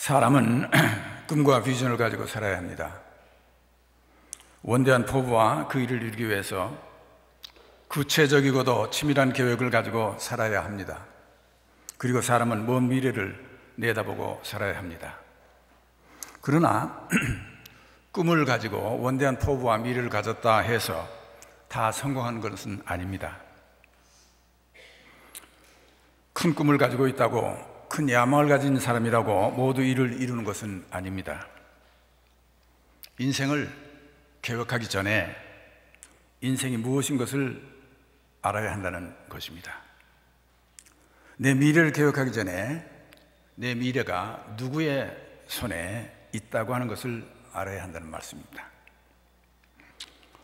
사람은 꿈과 비전을 가지고 살아야 합니다. 원대한 포부와 그 일을 이루기 위해서 구체적이고도 치밀한 계획을 가지고 살아야 합니다. 그리고 사람은 먼 미래를 내다보고 살아야 합니다. 그러나 꿈을 가지고 원대한 포부와 미래를 가졌다 해서 다 성공한 것은 아닙니다. 큰 꿈을 가지고 있다고, 큰 야망을 가진 사람이라고 모두 일을 이루는 것은 아닙니다. 인생을 계획하기 전에 인생이 무엇인 것을 알아야 한다는 것입니다. 내 미래를 계획하기 전에 내 미래가 누구의 손에 있다고 하는 것을 알아야 한다는 말씀입니다.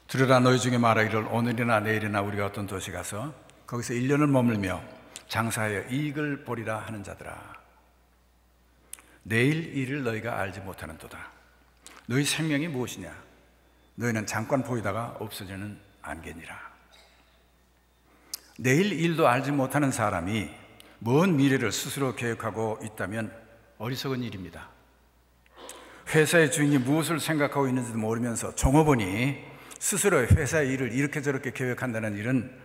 들으라, 너희 중에 말하기를 오늘이나 내일이나 우리가 어떤 도시 가서 거기서 1년을 머물며 장사하여 이익을 보리라 하는 자들아, 내일 일을 너희가 알지 못하는도다. 너희 생명이 무엇이냐? 너희는 잠깐 보이다가 없어지는 안개니라. 내일 일도 알지 못하는 사람이 먼 미래를 스스로 계획하고 있다면 어리석은 일입니다. 회사의 주인이 무엇을 생각하고 있는지도 모르면서 종업원이 스스로 회사의 일을 이렇게 저렇게 계획한다는 일은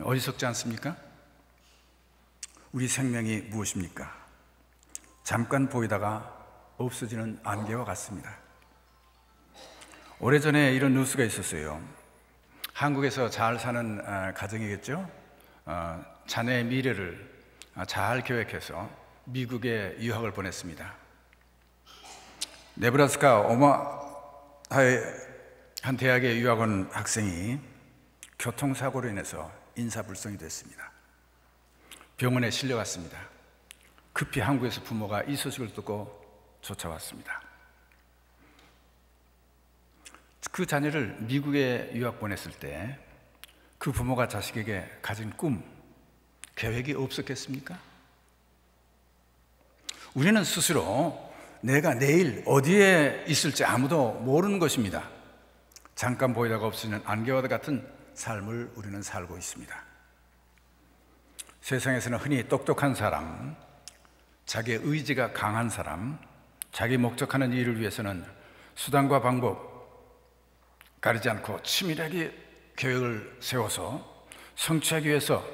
어리석지 않습니까? 우리 생명이 무엇입니까? 잠깐 보이다가 없어지는 안개와 같습니다. 오래전에 이런 뉴스가 있었어요. 한국에서 잘 사는 가정이겠죠? 자녀의 미래를 잘 계획해서 미국에 유학을 보냈습니다. 네브라스카 오마하의 한 대학의 유학 온 학생이 교통사고로 인해서 인사불성이 됐습니다. 병원에 실려갔습니다. 급히 한국에서 부모가 이 소식을 듣고 쫓아왔습니다. 그 자녀를 미국에 유학 보냈을 때 그 부모가 자식에게 가진 꿈, 계획이 없었겠습니까? 우리는 스스로 내가 내일 어디에 있을지 아무도 모르는 것입니다. 잠깐 보이다가 없어지는 안개와 같은 삶을 우리는 살고 있습니다. 세상에서는 흔히 똑똑한 사람, 자기의 의지가 강한 사람, 자기 목적하는 일을 위해서는 수단과 방법 가리지 않고 치밀하게 계획을 세워서 성취하기 위해서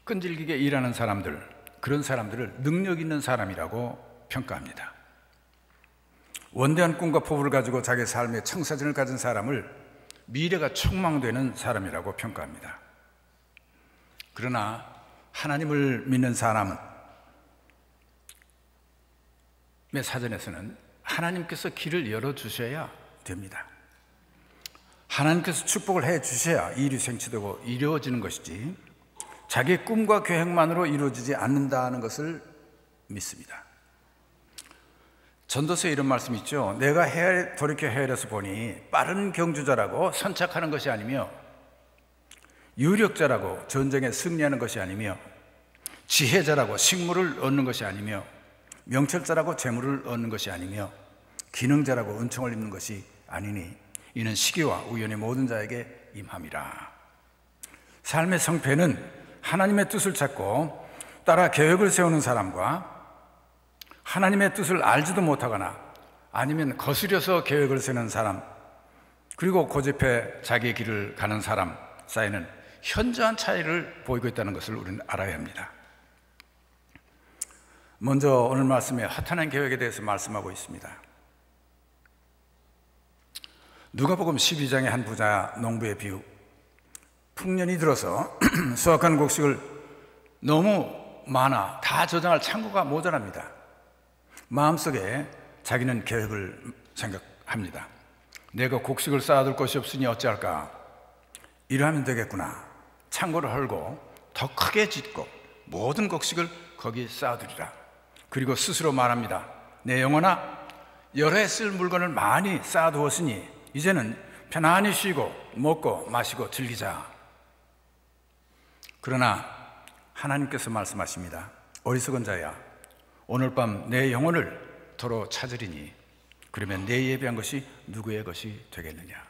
끈질기게 일하는 사람들, 그런 사람들을 능력 있는 사람이라고 평가합니다. 원대한 꿈과 포부를 가지고 자기 삶의 청사진을 가진 사람을 미래가 촉망되는 사람이라고 평가합니다. 그러나 하나님을 믿는 사람의 사전에서는 하나님께서 길을 열어주셔야 됩니다. 하나님께서 축복을 해주셔야 일이 생취되고 이루어지는 것이지 자기의 꿈과 계획만으로 이루어지지 않는다는 것을 믿습니다. 전도서에 이런 말씀이 있죠. 내가 돌이켜 헤아려서 보니 빠른 경주자라고 선착하는 것이 아니며 유력자라고 전쟁에 승리하는 것이 아니며 지혜자라고 식물을 얻는 것이 아니며 명철자라고 재물을 얻는 것이 아니며 기능자라고 은총을 입는 것이 아니니 이는 시기와 우연의 모든 자에게 임함이라. 삶의 성패는 하나님의 뜻을 찾고 따라 계획을 세우는 사람과 하나님의 뜻을 알지도 못하거나 아니면 거스려서 계획을 세우는 사람, 그리고 고집해 자기의 길을 가는 사람 사이는 현저한 차이를 보이고 있다는 것을 우리는 알아야 합니다. 먼저 오늘 말씀에 허탄한 계획에 대해서 말씀하고 있습니다. 누가복음 12장의 한 부자 농부의 비유. 풍년이 들어서 수확한 곡식을 너무 많아 다 저장할 창고가 모자랍니다. 마음속에 자기는 계획을 생각합니다. 내가 곡식을 쌓아둘 것이 없으니 어찌할까? 이러하면 되겠구나. 창고를 헐고 더 크게 짓고 모든 곡식을 거기에 쌓아두리라. 그리고 스스로 말합니다. 내 영혼아, 여러 해 쓸 물건을 많이 쌓아두었으니 이제는 편안히 쉬고 먹고 마시고 즐기자. 그러나 하나님께서 말씀하십니다. 어리석은 자야, 오늘 밤 내 영혼을 도로 찾으리니 그러면 내 예비한 것이 누구의 것이 되겠느냐.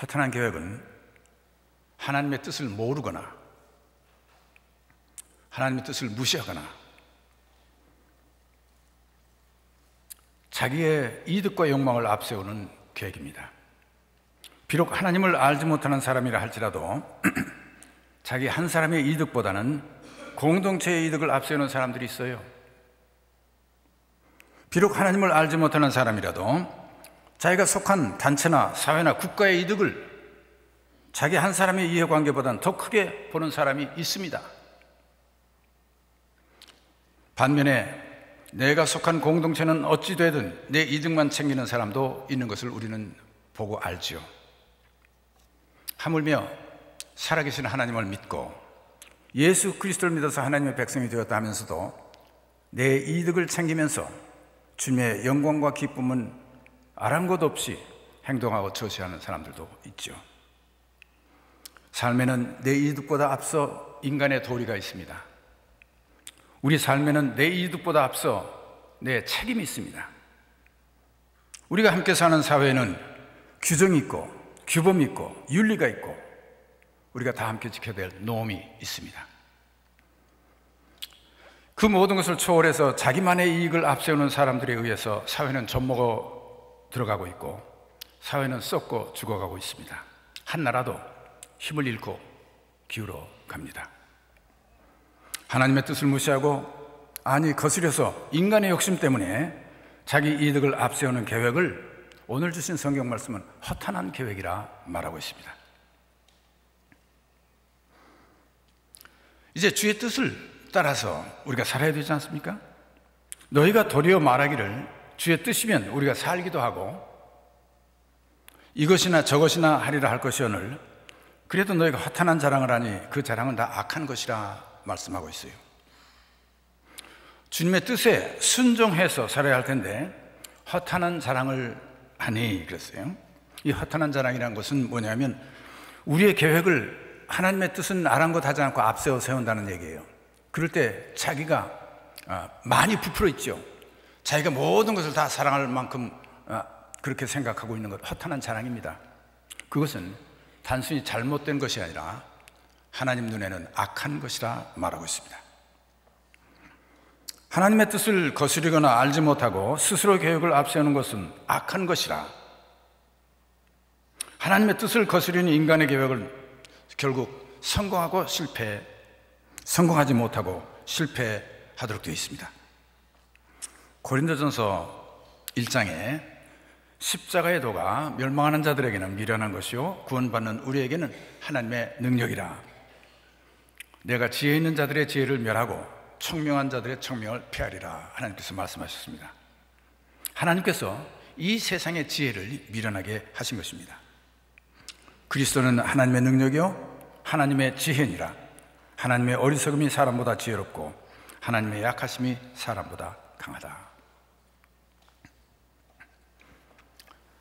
허탄한 계획은 하나님의 뜻을 모르거나 하나님의 뜻을 무시하거나 자기의 이득과 욕망을 앞세우는 계획입니다. 비록 하나님을 알지 못하는 사람이라 할지라도 자기 한 사람의 이득보다는 공동체의 이득을 앞세우는 사람들이 있어요. 비록 하나님을 알지 못하는 사람이라도 자기가 속한 단체나 사회나 국가의 이득을 자기 한 사람의 이해관계보다는 더 크게 보는 사람이 있습니다. 반면에 내가 속한 공동체는 어찌 되든 내 이득만 챙기는 사람도 있는 것을 우리는 보고 알지요. 하물며 살아계신 하나님을 믿고 예수 그리스도를 믿어서 하나님의 백성이 되었다 하면서도 내 이득을 챙기면서 주님의 영광과 기쁨은 아랑곳 없이 행동하고 처시하는 사람들도 있죠. 삶에는 내 이득보다 앞서 인간의 도리가 있습니다. 우리 삶에는 내 이득보다 앞서 내 책임이 있습니다. 우리가 함께 사는 사회에는 규정이 있고 규범이 있고 윤리가 있고 우리가 다 함께 지켜야 될 노임이 있습니다. 그 모든 것을 초월해서 자기만의 이익을 앞세우는 사람들에 의해서 사회는 젖먹어 들어가고 있고 사회는 썩고 죽어가고 있습니다. 한 나라도 힘을 잃고 기울어 갑니다. 하나님의 뜻을 무시하고 아니 거스려서 인간의 욕심 때문에 자기 이득을 앞세우는 계획을 오늘 주신 성경 말씀은 허탄한 계획이라 말하고 있습니다. 이제 주의 뜻을 따라서 우리가 살아야 되지 않습니까? 너희가 도리어 말하기를 주의 뜻이면 우리가 살기도 하고 이것이나 저것이나 하리라 할 것이오늘 그래도 너희가 허탄한 자랑을 하니 그 자랑은 다 악한 것이라 말씀하고 있어요. 주님의 뜻에 순종해서 살아야 할 텐데 허탄한 자랑을 하니 그랬어요. 이 허탄한 자랑이라는 것은 뭐냐면 우리의 계획을 하나님의 뜻은 아랑곳하지 않고 앞세워 세운다는 얘기예요. 그럴 때 자기가 많이 부풀어 있죠. 자기가 모든 것을 다 사랑할 만큼 그렇게 생각하고 있는 것 허탄한 자랑입니다. 그것은 단순히 잘못된 것이 아니라 하나님 눈에는 악한 것이라 말하고 있습니다. 하나님의 뜻을 거스르거나 알지 못하고 스스로 계획을 앞세우는 것은 악한 것이라 하나님의 뜻을 거스르는 인간의 계획을 결국 성공하지 못하고 실패하도록 되어 있습니다. 고린도전서 1장에 십자가의 도가 멸망하는 자들에게는 미련한 것이요 구원받는 우리에게는 하나님의 능력이라. 내가 지혜 있는 자들의 지혜를 멸하고 청명한 자들의 청명을 폐하리라 하나님께서 말씀하셨습니다. 하나님께서 이 세상의 지혜를 미련하게 하신 것입니다. 그리스도는 하나님의 능력이요 하나님의 지혜니라. 하나님의 어리석음이 사람보다 지혜롭고 하나님의 약하심이 사람보다 강하다.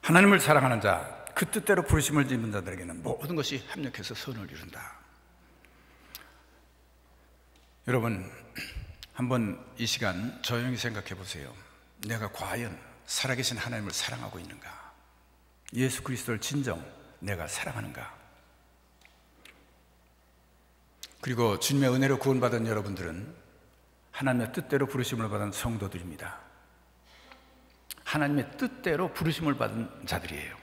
하나님을 사랑하는 자, 그 뜻대로 부르심을 입은 자들에게는 모든 것이 합력해서 선을 이룬다. 여러분, 한번 이 시간 조용히 생각해 보세요. 내가 과연 살아계신 하나님을 사랑하고 있는가? 예수 그리스도를 진정 내가 사랑하는가? 그리고 주님의 은혜로 구원받은 여러분들은 하나님의 뜻대로 부르심을 받은 성도들입니다. 하나님의 뜻대로 부르심을 받은 자들이에요.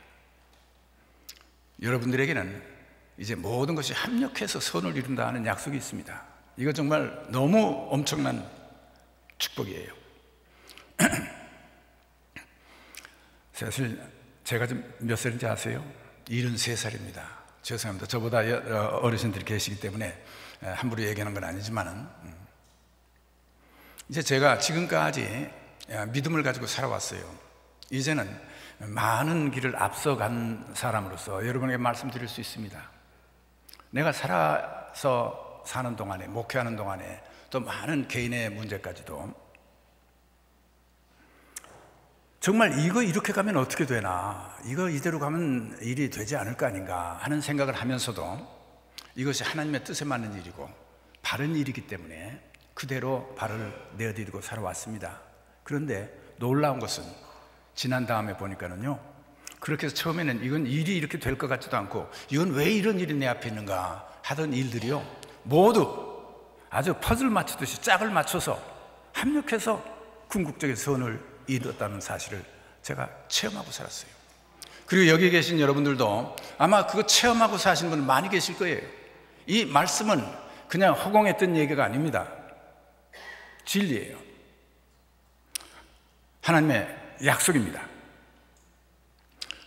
여러분들에게는 이제 모든 것이 합력해서 선을 이룬다 하는 약속이 있습니다. 이거 정말 너무 엄청난 축복이에요. 사실 제가 지금 몇 살인지 아세요? 73살입니다. 죄송합니다. 저보다 어르신들이 계시기 때문에 함부로 얘기하는 건 아니지만은 이제 제가 지금까지 믿음을 가지고 살아왔어요. 이제는 많은 길을 앞서간 사람으로서 여러분에게 말씀드릴 수 있습니다. 내가 살아서 사는 동안에, 목회하는 동안에 또 많은 개인의 문제까지도 정말 이거 이렇게 가면 어떻게 되나, 이거 이대로 가면 일이 되지 않을 거 아닌가 하는 생각을 하면서도 이것이 하나님의 뜻에 맞는 일이고 바른 일이기 때문에 그대로 발을 내어디디고 살아왔습니다. 그런데 놀라운 것은 지난 다음에 보니까는요, 그렇게 해서 처음에는 이건 일이 이렇게 될 것 같지도 않고 이건 왜 이런 일이 내 앞에 있는가 하던 일들이요 모두 아주 퍼즐 맞추듯이 짝을 맞춰서 합력해서 궁극적인 선을 이뤘다는 사실을 제가 체험하고 살았어요. 그리고 여기 계신 여러분들도 아마 그거 체험하고 사신 분 많이 계실 거예요. 이 말씀은 그냥 허공했던 얘기가 아닙니다. 진리예요. 하나님의 약속입니다.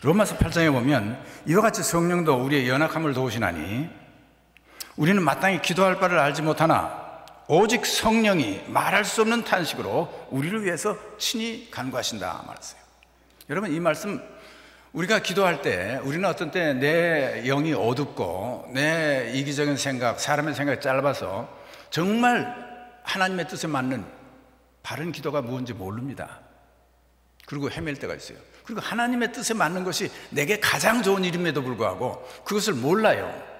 로마서 8장에 보면 이와 같이 성령도 우리의 연약함을 도우시나니 우리는 마땅히 기도할 바를 알지 못하나 오직 성령이 말할 수 없는 탄식으로 우리를 위해서 친히 간구하신다 말했어요. 여러분, 이 말씀 우리가 기도할 때 우리는 어떤 때 내 영이 어둡고 내 이기적인 생각, 사람의 생각이 짧아서 정말 하나님의 뜻에 맞는 바른 기도가 무엇인지 모릅니다. 그리고 헤맬 때가 있어요. 그리고 하나님의 뜻에 맞는 것이 내게 가장 좋은 일임에도 불구하고 그것을 몰라요.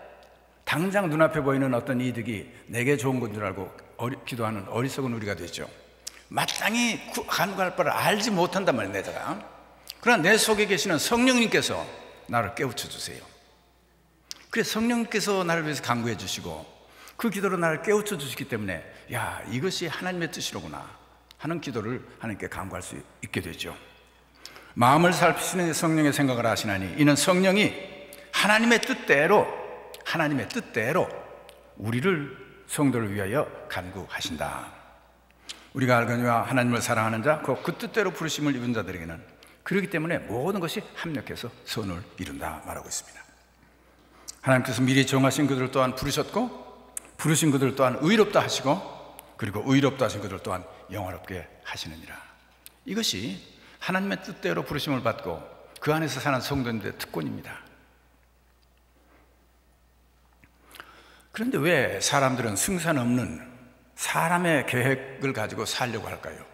당장 눈앞에 보이는 어떤 이득이 내게 좋은 건 줄 알고 기도하는 어리석은 우리가 되죠. 마땅히 간구할 바를 알지 못한단 말이에요, 내가. 그러나 내 속에 계시는 성령님께서 나를 깨우쳐 주세요. 그래서 성령님께서 나를 위해서 간구해 주시고 그 기도로 나를 깨우쳐 주시기 때문에 야, 이것이 하나님의 뜻이로구나 하는 기도를 하나님께 간구할 수 있게 되죠. 마음을 살피시는 성령의 생각을 하시나니 이는 성령이 하나님의 뜻대로 우리를 성도를 위하여 간구하신다. 우리가 알거니와 하나님을 사랑하는 자, 그 뜻대로 부르심을 입은 자들에게는 그렇기 때문에 모든 것이 합력해서 선을 이룬다 말하고 있습니다. 하나님께서 미리 정하신 그들을 또한 부르셨고 부르신 그들 또한 의롭다 하시고 그리고 의롭다 하신 그들 또한 영화롭게 하시느니라. 이것이 하나님의 뜻대로 부르심을 받고 그 안에서 사는 성도님들의 특권입니다. 그런데 왜 사람들은 승산 없는 사람의 계획을 가지고 살려고 할까요?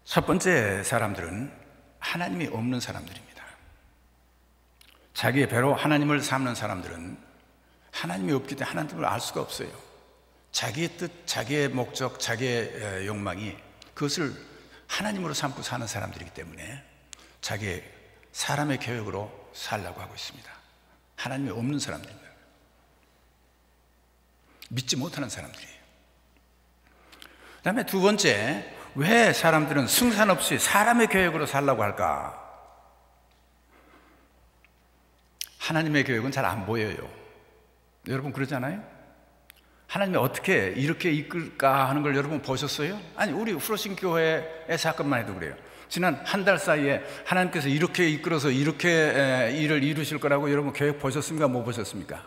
첫 번째, 사람들은 하나님이 없는 사람들입니다. 자기의 배로 하나님을 삼는 사람들은 하나님이 없기 때문에 하나님을 알 수가 없어요. 자기의 뜻, 자기의 목적, 자기의 욕망이 그것을 하나님으로 삼고 사는 사람들이기 때문에 자기의 사람의 계획으로 살려고 하고 있습니다. 하나님이 없는 사람들입니다. 믿지 못하는 사람들이에요. 그 다음에 두 번째, 왜 사람들은 승산 없이 사람의 계획으로 살려고 할까? 하나님의 계획은 잘 안 보여요. 여러분 그러잖아요? 하나님이 어떻게 이렇게 이끌까 하는 걸 여러분 보셨어요? 아니, 우리 후로신 교회의 사건만 해도 그래요. 지난 한 달 사이에 하나님께서 이렇게 이끌어서 이렇게 일을 이루실 거라고 여러분 계획 보셨습니까? 못 보셨습니까?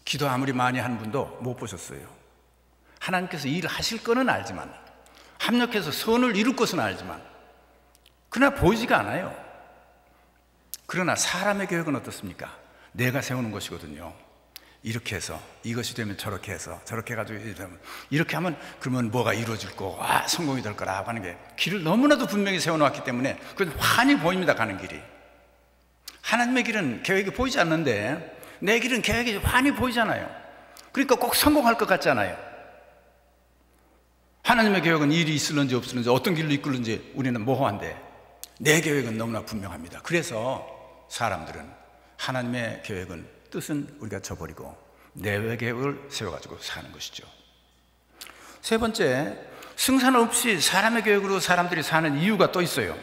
기도 아무리 많이 한 분도 못 보셨어요. 하나님께서 일을 하실 거는 알지만, 합력해서 선을 이룰 것은 알지만, 그러나 보이지가 않아요. 그러나 사람의 계획은 어떻습니까? 내가 세우는 것이거든요. 이렇게 해서 이것이 되면 저렇게 해서 저렇게 해가지고 이렇게 하면 그러면 뭐가 이루어질 거, 성공이 될 거라고 하는 게 길을 너무나도 분명히 세워놓았기 때문에 그건 환히 보입니다. 가는 길이. 하나님의 길은 계획이 보이지 않는데 내 길은 계획이 환히 보이잖아요. 그러니까 꼭 성공할 것 같잖아요. 하나님의 계획은 일이 있을는지 없을는지 어떤 길로 이끌는지 우리는 모호한데 내 계획은 너무나 분명합니다. 그래서 사람들은 하나님의 계획은 뜻은 우리가 저버리고 내 계획을 세워가지고 사는 것이죠. 세 번째, 승산 없이 사람의 계획으로 사람들이 사는 이유가 또 있어요.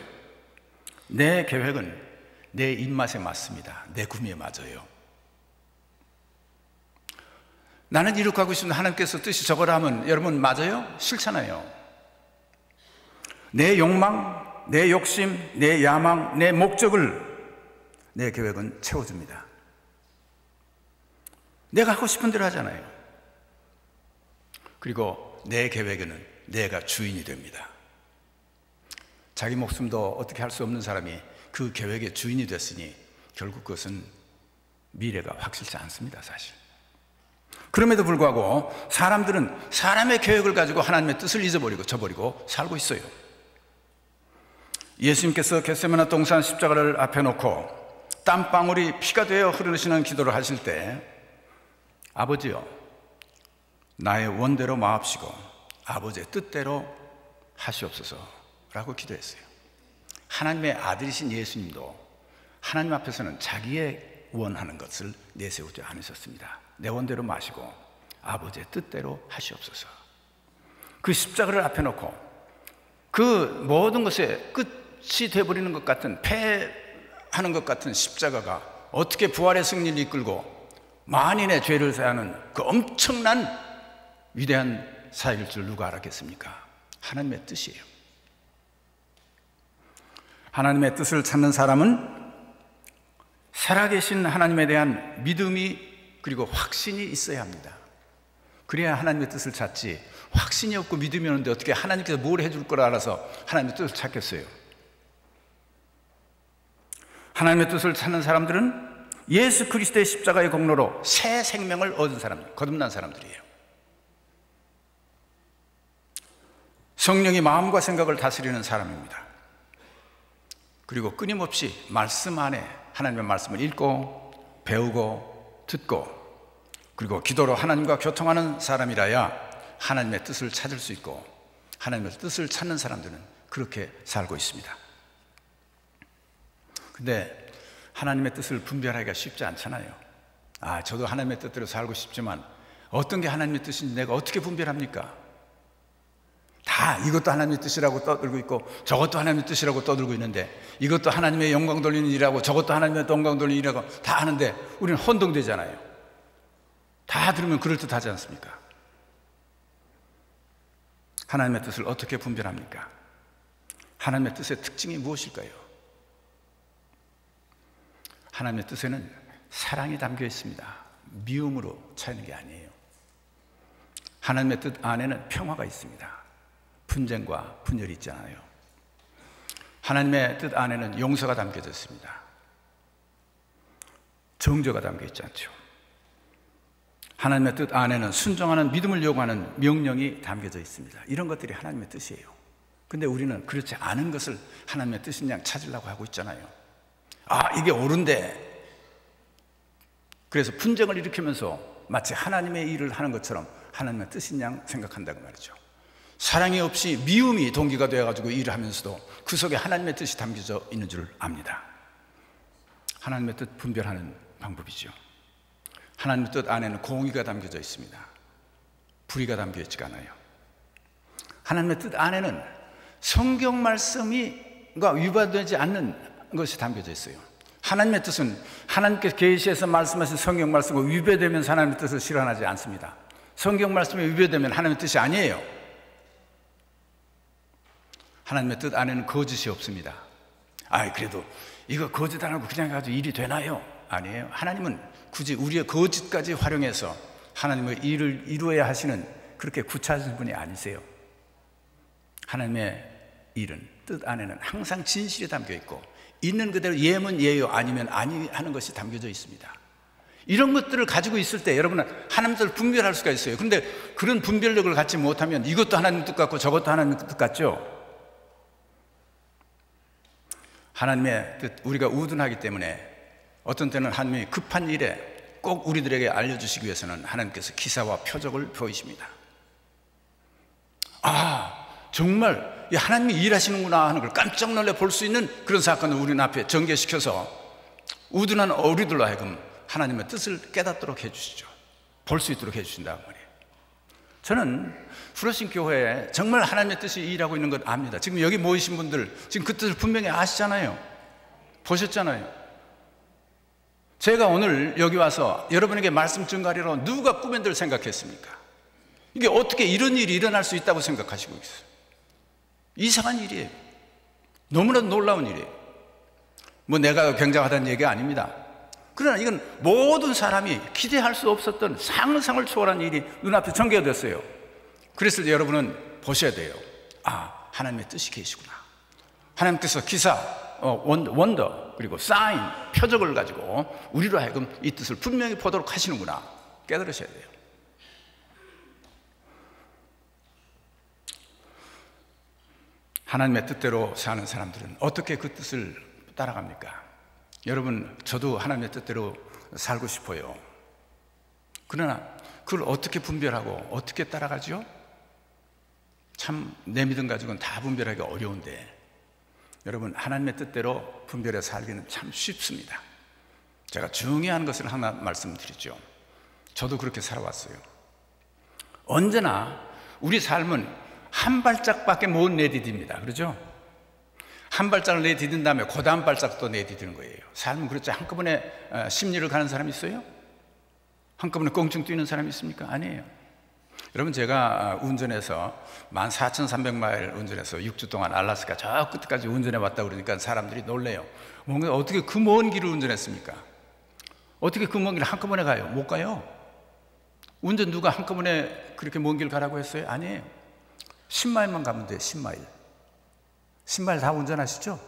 내 계획은 내 입맛에 맞습니다. 내 구미에 맞아요. 나는 이렇게 하고 있으면 하나님께서 뜻이 저거라 하면 여러분 맞아요? 싫잖아요. 내 욕망, 내 욕심, 내 야망, 내 목적을 내 계획은 채워줍니다. 내가 하고 싶은 대로 하잖아요. 그리고 내 계획에는 내가 주인이 됩니다. 자기 목숨도 어떻게 할 수 없는 사람이 그 계획의 주인이 됐으니 결국 그것은 미래가 확실치 않습니다, 사실. 그럼에도 불구하고 사람들은 사람의 계획을 가지고 하나님의 뜻을 잊어버리고 저버리고 살고 있어요. 예수님께서 겟세마네 동산 십자가를 앞에 놓고 땀방울이 피가 되어 흐르시는 기도를 하실 때 아버지여, 나의 원대로 마옵시고 아버지의 뜻대로 하시옵소서라고 기도했어요. 하나님의 아들이신 예수님도 하나님 앞에서는 자기의 원하는 것을 내세우지 않으셨습니다. 내 원대로 마시고 아버지의 뜻대로 하시옵소서. 그 십자가를 앞에 놓고 그 모든 것에 끝이 되어버리는 것 같은, 패하는 것 같은 십자가가 어떻게 부활의 승리를 이끌고 만인의 죄를 사하는 그 엄청난 위대한 사역일 줄 누가 알았겠습니까? 하나님의 뜻이에요. 하나님의 뜻을 찾는 사람은 살아계신 하나님에 대한 믿음이 그리고 확신이 있어야 합니다. 그래야 하나님의 뜻을 찾지, 확신이 없고 믿음이 없는데 어떻게 하나님께서 뭘 해줄 걸 알아서 하나님의 뜻을 찾겠어요? 하나님의 뜻을 찾는 사람들은 예수 그리스도의 십자가의 공로로 새 생명을 얻은 사람들, 거듭난 사람들이에요. 성령이 마음과 생각을 다스리는 사람입니다. 그리고 끊임없이 말씀 안에 하나님의 말씀을 읽고 배우고 듣고, 그리고 기도로 하나님과 교통하는 사람이라야 하나님의 뜻을 찾을 수 있고, 하나님의 뜻을 찾는 사람들은 그렇게 살고 있습니다. 근데 하나님의 뜻을 분별하기가 쉽지 않잖아요. 저도 하나님의 뜻대로 살고 싶지만 어떤 게 하나님의 뜻인지 내가 어떻게 분별합니까? 다 이것도 하나님의 뜻이라고 떠들고 있고 저것도 하나님의 뜻이라고 떠들고 있는데, 이것도 하나님의 영광 돌리는 일이라고 저것도 하나님의 영광 돌리는 일이라고 다 하는데 우리는 혼동되잖아요. 다 들으면 그럴듯하지 않습니까? 하나님의 뜻을 어떻게 분별합니까? 하나님의 뜻의 특징이 무엇일까요? 하나님의 뜻에는 사랑이 담겨 있습니다. 미움으로 차이는 게 아니에요. 하나님의 뜻 안에는 평화가 있습니다. 분쟁과 분열이 있잖아요. 하나님의 뜻 안에는 용서가 담겨져 있습니다. 정죄가 담겨 있지 않죠. 하나님의 뜻 안에는 순종하는 믿음을 요구하는 명령이 담겨져 있습니다. 이런 것들이 하나님의 뜻이에요. 근데 우리는 그렇지 않은 것을 하나님의 뜻인 양 찾으려고 하고 있잖아요. 이게 옳은데, 그래서 분쟁을 일으키면서 마치 하나님의 일을 하는 것처럼 하나님의 뜻인 양 생각한다고 말이죠. 사랑이 없이 미움이 동기가 되어가지고 일을 하면서도 그 속에 하나님의 뜻이 담겨져 있는 줄 압니다. 하나님의 뜻 분별하는 방법이죠. 하나님의 뜻 안에는 공의가 담겨져 있습니다. 불의가 담겨 있지가 않아요. 하나님의 뜻 안에는 성경 말씀이 위반되지 않는 것이 담겨져 있어요. 하나님의 뜻은 하나님께서 계시해서 말씀하신 성경 말씀과 위배되면서 하나님의 뜻을 실현하지 않습니다. 성경 말씀에 위배되면 하나님의 뜻이 아니에요. 하나님의 뜻 안에는 거짓이 없습니다. 그래도 이거 거짓 안 하고 그냥 가지고 일이 되나요? 아니에요. 하나님은 굳이 우리의 거짓까지 활용해서 하나님의 일을 이루어야 하시는 그렇게 구차하신 분이 아니세요. 하나님의 일은 뜻 안에는 항상 진실이 담겨 있고, 있는 그대로 예면 예요 아니면 아니 하는 것이 담겨져 있습니다. 이런 것들을 가지고 있을 때 여러분은 하나님의 뜻을 분별할 수가 있어요. 그런데 그런 분별력을 갖지 못하면 이것도 하나님 뜻 같고 저것도 하나님 뜻 같죠. 하나님의 뜻, 우리가 우둔하기 때문에 어떤 때는 하나님이 급한 일에 꼭 우리들에게 알려주시기 위해서는 하나님께서 기사와 표적을 보이십니다. 정말 하나님이 일하시는구나 하는 걸 깜짝 놀래 볼 수 있는 그런 사건을 우리 앞에 전개시켜서 우둔한 우리들로 하여금 하나님의 뜻을 깨닫도록 해주시죠. 볼 수 있도록 해주신다고 말이에요. 저는 프로신 교회에 정말 하나님의 뜻이 일하고 있는 걸 압니다. 지금 여기 모이신 분들 지금 그 뜻을 분명히 아시잖아요. 보셨잖아요. 제가 오늘 여기 와서 여러분에게 말씀 전가리로 누가 꿈엔들 생각했습니까? 이게 어떻게 이런 일이 일어날 수 있다고 생각하시고 있어요? 이상한 일이에요. 너무나 놀라운 일이에요. 내가 굉장하다는 얘기가 아닙니다. 그러나 이건 모든 사람이 기대할 수 없었던 상상을 초월한 일이 눈앞에 전개가 됐어요. 그랬을 때 여러분은 보셔야 돼요. 하나님의 뜻이 계시구나. 하나님께서 기사, 원더, 그리고 사인, 표적을 가지고 우리로 하여금 이 뜻을 분명히 보도록 하시는구나. 깨달으셔야 돼요. 하나님의 뜻대로 사는 사람들은 어떻게 그 뜻을 따라갑니까? 여러분, 저도 하나님의 뜻대로 살고 싶어요. 그러나 그걸 어떻게 분별하고 어떻게 따라가죠? 참 내 믿음 가지고는 다 분별하기가 어려운데, 여러분 하나님의 뜻대로 분별해 살기는 참 쉽습니다. 제가 중요한 것을 하나 말씀드리죠. 저도 그렇게 살아왔어요. 언제나 우리 삶은 한 발짝밖에 못 내디딥니다. 그렇죠? 한 발짝을 내디딘 다음에 그 다음 발짝도 내디디는 거예요. 삶은 그렇죠. 한꺼번에 10리를 가는 사람이 있어요? 한꺼번에 껑충 뛰는 사람이 있습니까? 아니에요. 여러분, 제가 운전해서 14,300마일 운전해서 6주 동안 알라스카 저 끝까지 운전해 왔다 그러니까 사람들이 놀래요. 뭔가 어떻게 그 먼 길을 운전했습니까? 어떻게 그 먼 길을 한꺼번에 가요? 못 가요. 운전 누가 한꺼번에 그렇게 먼 길 가라고 했어요? 아니에요. 10마일만 가면 돼요. 10마일. 10마일 다 운전하시죠?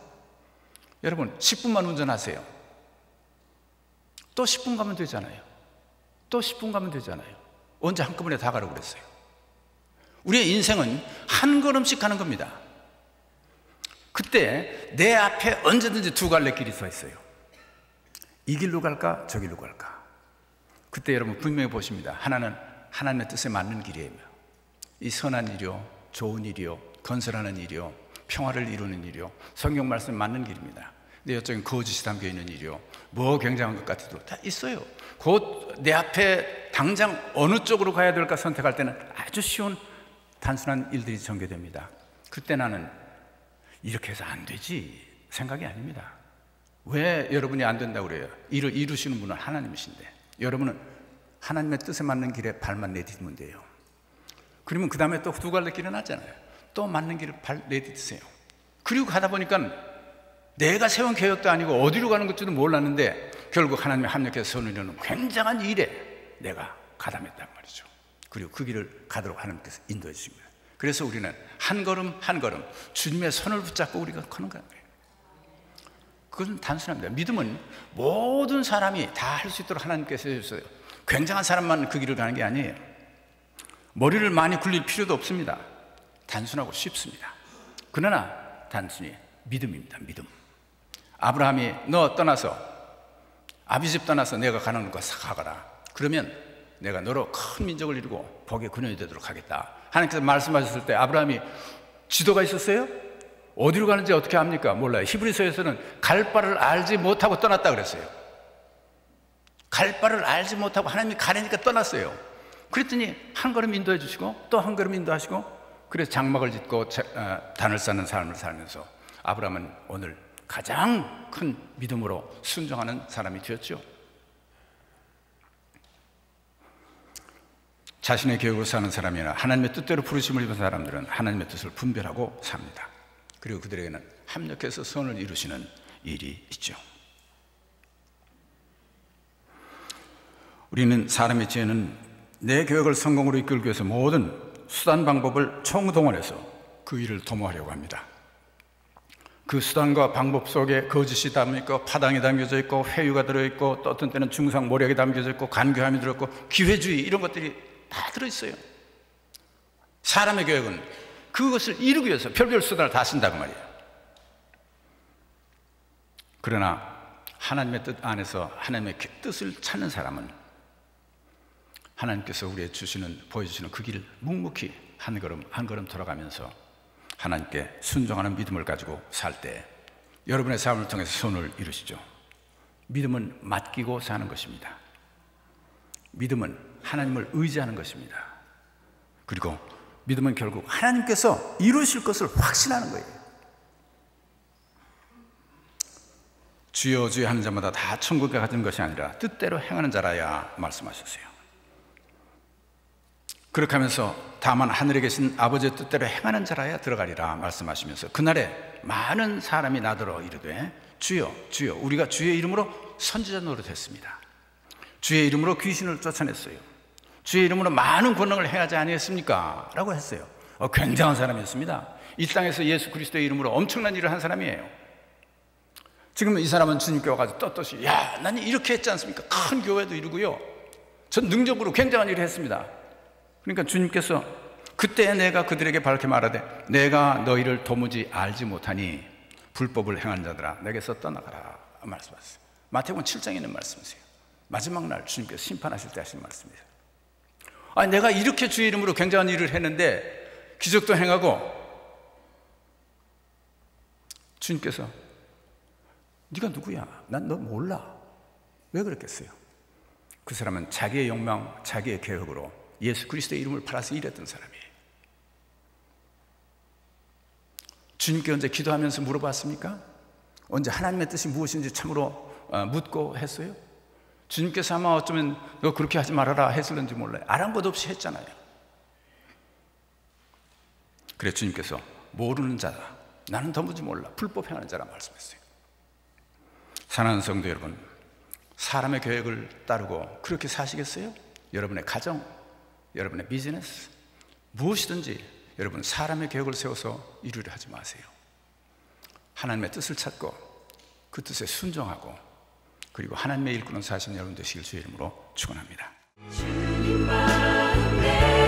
여러분, 10분만 운전하세요. 또 10분 가면 되잖아요. 또 10분 가면 되잖아요. 언제 한꺼번에 다 가라고 그랬어요? 우리의 인생은 한 걸음씩 가는 겁니다. 그때 내 앞에 언제든지 두 갈래 길이 서 있어요. 이 길로 갈까? 저 길로 갈까? 그때 여러분 분명히 보십니다. 하나는 하나님의 뜻에 맞는 길이에요. 이 선한 일이요, 좋은 일이요, 건설하는 일이요, 평화를 이루는 일이요, 성경 말씀에 맞는 길입니다. 근데 이쪽엔 거짓이 담겨 있는 일이요, 뭐 굉장한 것 같아도 다 있어요. 곧 내 앞에 당장 어느 쪽으로 가야 될까 선택할 때는 아주 쉬운 단순한 일들이 전개됩니다. 그때 나는 이렇게 해서 안 되지 생각이 아닙니다. 왜 여러분이 안 된다고 그래요? 일을 이루시는 분은 하나님이신데 여러분은 하나님의 뜻에 맞는 길에 발만 내딛으면 돼요. 그러면 그 다음에 또 두 갈래 길은 하잖아요. 또 맞는 길을 발 내딛으세요. 그리고 가다 보니까 내가 세운 계획도 아니고 어디로 가는 것지도 몰랐는데 결국 하나님이 합력해서 손을 이루는 굉장한 일에 내가 가담했단 말이죠. 그리고 그 길을 가도록 하나님께서 인도해 주신 거예요. 그래서 우리는 한 걸음 한 걸음 주님의 손을 붙잡고 우리가 가는 거예요. 그건 단순합니다. 믿음은 모든 사람이 다 할 수 있도록 하나님께서 해주셨어요. 굉장한 사람만 그 길을 가는 게 아니에요. 머리를 많이 굴릴 필요도 없습니다. 단순하고 쉽습니다. 그러나 단순히 믿음입니다. 믿음. 아브라함이 너 떠나서 아비 집 떠나서 내가 가는 곳 가거라. 그러면 내가 너로 큰 민족을 이루고 복의 근원이 되도록 하겠다. 하나님께서 말씀하셨을 때 아브라함이 지도가 있었어요? 어디로 가는지 어떻게 압니까? 몰라요. 히브리서에서는 갈 바를 알지 못하고 떠났다 그랬어요. 갈 바를 알지 못하고 하나님이 가라니까 떠났어요. 그랬더니 한 걸음 인도해 주시고 또 한 걸음 인도하시고 그래서 장막을 짓고 단을 쌓는 삶을 살면서 아브라함은 오늘 가장 큰 믿음으로 순종하는 사람이 되었죠. 자신의 계획으로 사는 사람이나 하나님의 뜻대로 부르심을 입은 사람들은 하나님의 뜻을 분별하고 삽니다. 그리고 그들에게는 합력해서 선을 이루시는 일이 있죠. 우리는 사람의 지혜는 내 계획을 성공으로 이끌기 위해서 모든 수단 방법을 총동원해서 그 일을 도모하려고 합니다. 그 수단과 방법 속에 거짓이 담겨있고 파당이 담겨져 있고 회유가 들어있고 또 어떤 때는 중상모략이 담겨져 있고 간교함이 들어있고 기회주의 이런 것들이 다 들어있어요. 사람의 계획은 그것을 이루기 위해서 별별 수단을 다 쓴다고 말이에요. 그러나 하나님의 뜻 안에서 하나님의 뜻을 찾는 사람은 하나님께서 우리에게 보여주시는 그 길을 묵묵히 한 걸음 한 걸음 돌아가면서 하나님께 순종하는 믿음을 가지고 살 때 여러분의 삶을 통해서 선을 이루시죠. 믿음은 맡기고 사는 것입니다. 믿음은 하나님을 의지하는 것입니다. 그리고 믿음은 결국 하나님께서 이루실 것을 확신하는 거예요. 주여 주여 하는 자마다 다 천국에 가는 것이 아니라 뜻대로 행하는 자라야 말씀하셨어요. 그렇게 하면서 다만 하늘에 계신 아버지의 뜻대로 행하는 자라야 들어가리라 말씀하시면서 그날에 많은 사람이 나더러 이르되 주여 주여 우리가 주의 이름으로 선지자 노릇했습니다. 주의 이름으로 귀신을 쫓아냈어요. 주의 이름으로 많은 권능을 행하지 아니했습니까? 라고 했어요. 굉장한 사람이었습니다. 이 땅에서 예수 그리스도의 이름으로 엄청난 일을 한 사람이에요. 지금 이 사람은 주님께 와가지고 떳떳이 야, 나는 이렇게 했지 않습니까? 큰 교회도 이루고요. 전 능력으로 굉장한 일을 했습니다. 그러니까 주님께서 그때 내가 그들에게 밝게 말하되 내가 너희를 도무지 알지 못하니 불법을 행한 자들아 내게서 떠나가라 말씀하셨어요. 마태복음 7장에 있는 말씀이세요. 마지막 날 주님께서 심판하실 때 하신 말씀이세요. 아니 내가 이렇게 주의 이름으로 굉장한 일을 했는데 기적도 행하고 주님께서 네가 누구야? 난 너 몰라. 왜 그랬겠어요? 그 사람은 자기의 욕망, 자기의 계획으로 예수 그리스도의 이름을 팔아서 일했던 사람이에요. 주님께 언제 기도하면서 물어봤습니까? 언제 하나님의 뜻이 무엇인지 참으로 묻고 했어요? 주님께서 아마 어쩌면 너 그렇게 하지 말아라 했을는지 몰라요. 아랑곳 없이 했잖아요. 그래 주님께서 모르는 자다, 나는 도무지 몰라, 불법 행하는 자라 말씀했어요. 사랑하는 성도 여러분, 사람의 계획을 따르고 그렇게 사시겠어요? 여러분의 가정, 여러분의 비즈니스, 무엇이든지 여러분 사람의 계획을 세워서 이루려 하지 마세요. 하나님의 뜻을 찾고 그 뜻에 순종하고 그리고 하나님의 일꾼은 사신 여러분 되시길 주의 이름으로 축원합니다. 주님 마음에